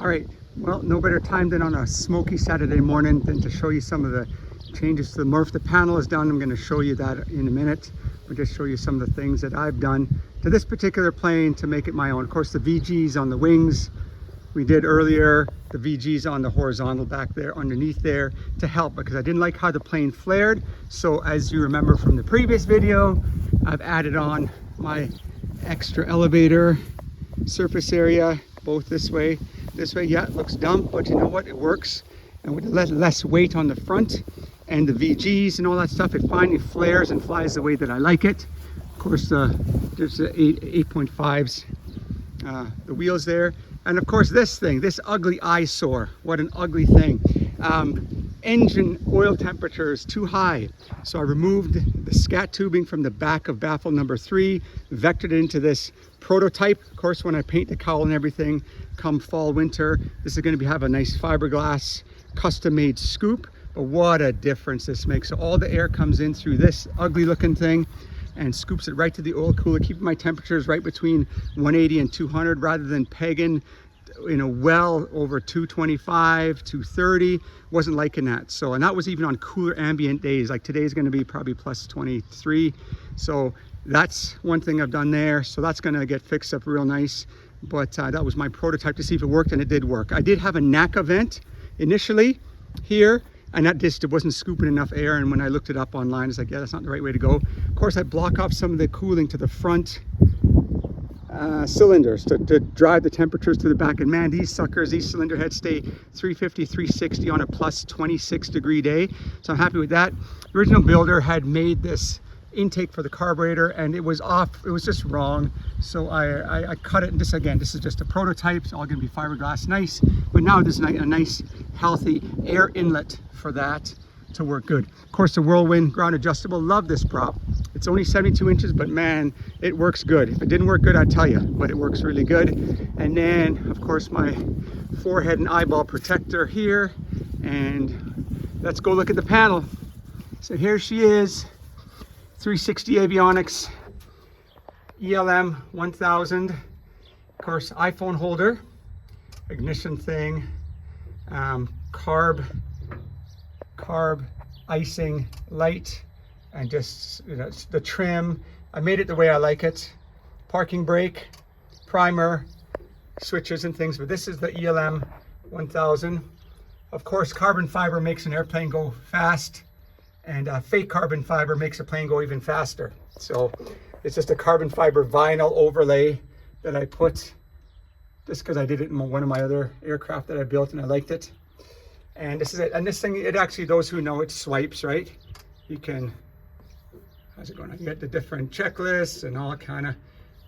All right, well, no better time than on a smoky Saturday morning than to show you some of the changes to the Murph. The panel is done. I'm going to show you that in a minute. I'll just show you some of the things that I've done to this particular plane to make it my own. Of course, the VGs on the wings we did earlier, the VGs on the horizontal back there underneath there to help, because I didn't like how the plane flared. So as you remember from the previous video, I've added on my extra elevator surface area, both this way. Yeah, it looks dumb, but you know what, it works. And with less weight on the front and the VGs and all that stuff, it finally flares and flies the way that I like it. Of course, there's the 8.5s, the wheels there. And of course this ugly eyesore, what an ugly thing. Engine oil temperature is too high. So I removed the scat tubing from the back of baffle number 3, vectored it into this prototype. Of course, when I paint the cowl and everything, come fall, winter, this is going to have a nice fiberglass custom made scoop. But what a difference this makes. So all the air comes in through this ugly looking thing and scoops it right to the oil cooler, keeping my temperatures right between 180 and 200 rather than pegging, you know, well over 225, 230. Wasn't liking that. So, and that was even on cooler ambient days. Like today's going to be probably plus 23. So that's one thing I've done there. So that's going to get fixed up real nice. But that was my prototype to see if it worked, and it did work. I did have a NACA vent initially here, and that just wasn't scooping enough air. And when I looked it up online, it's like, yeah, that's not the right way to go. Of course, I block off some of the cooling to the front cylinders to drive the temperatures to the back. And man, these cylinder heads stay 350, 360 on a plus 26 degree day. So I'm happy with that. The original builder had made this intake for the carburetor and it was off, it was just wrong. So I cut it, and this is just a prototype. It's all gonna be fiberglass, nice. But now there's a nice healthy air inlet for that to work good. Of course, the Whirlwind ground adjustable, love this prop. It's only 72 inches, but man, it works good. If it didn't work good, I'd tell you, but it works really good. And then of course my forehead and eyeball protector here. And let's go look at the panel. So here she is, 360 avionics, ELM 1000, of course iPhone holder, ignition thing, carb icing light, and just, you know, the trim. I made it the way I like it. Parking brake, primer, switches and things, but this is the ELM 1000. Of course, carbon fiber makes an airplane go fast, and fake carbon fiber makes a plane go even faster. So it's just a carbon fiber vinyl overlay that I put just because I did it in one of my other aircraft that I built and I liked it. And this is it. And this thing, it actually, those who know it, swipes, right? You can, how's it going? You get the different checklists and all kind of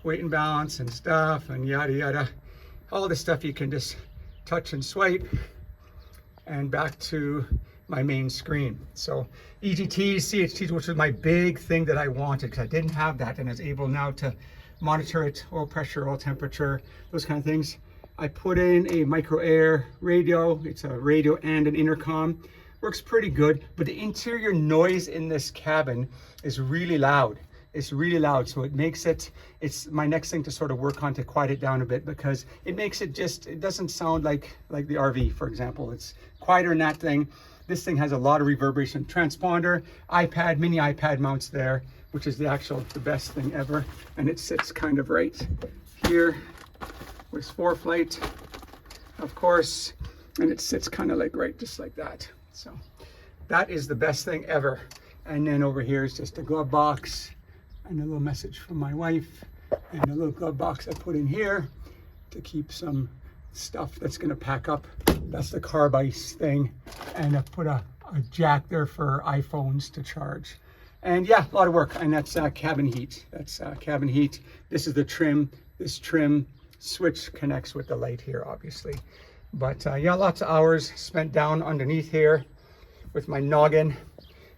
weight and balance and stuff and yada yada. All this stuff you can just touch and swipe, and back to my main screen. So EGTs, CHTs, which was my big thing that I wanted because I didn't have that, and I was able now to monitor it, oil pressure, oil temperature, those kind of things. I put in a micro air radio. It's a radio and an intercom. Works pretty good, but the interior noise in this cabin is really loud. It's really loud, so it makes it, it's my next thing to sort of work on to quiet it down a bit, because it makes it just, it doesn't sound like the RV, for example. It's quieter than that thing. This thing has a lot of reverberation. Transponder, iPad, mini iPad mounts there, which is the best thing ever. And it sits kind of right here with ForeFlight, of course, and it sits kind of like right just like that. So that is the best thing ever. And then over here is just a glove box and a little message from my wife, and a little glove box I put in here to keep some stuff that's gonna pack up. That's the carb ice thing. And I put a jack there for iPhones to charge. And yeah, a lot of work. And that's cabin heat. That's cabin heat. This is the trim. This trim switch connects with the light here, obviously. But yeah, lots of hours spent down underneath here with my noggin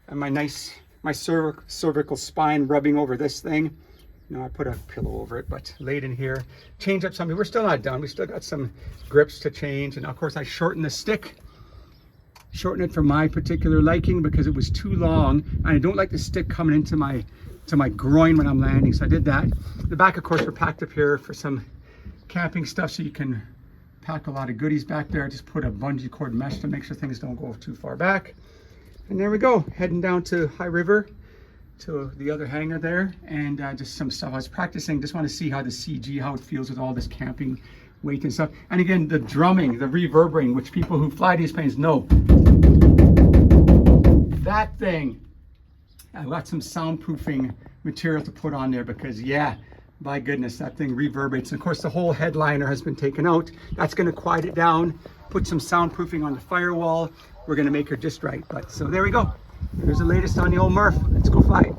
and my cervical spine rubbing over this thing. You know, I put a pillow over it, but laid in here. Change up something. We're still not done. We still got some grips to change. And of course I shortened the stick. Shorten it for my particular liking because it was too long. And I don't like the stick coming into my groin when I'm landing. So I did that. The back, of course, we're packed up here for some camping stuff, so you can pack a lot of goodies back there. I just put a bungee cord mesh to make sure things don't go too far back. And there we go, heading down to High River, to the other hangar there, and just some stuff I was practicing. Just want to see how the CG, how it feels with all this camping weight and stuff. And again, the drumming, the reverberating, which people who fly these planes know. That thing, I got some soundproofing material to put on there because yeah, my goodness, that thing reverberates. And of course, the whole headliner has been taken out. That's going to quiet it down, put some soundproofing on the firewall. We're going to make her just right. But so there we go. Here's the latest on the old Murph. Let's go fly.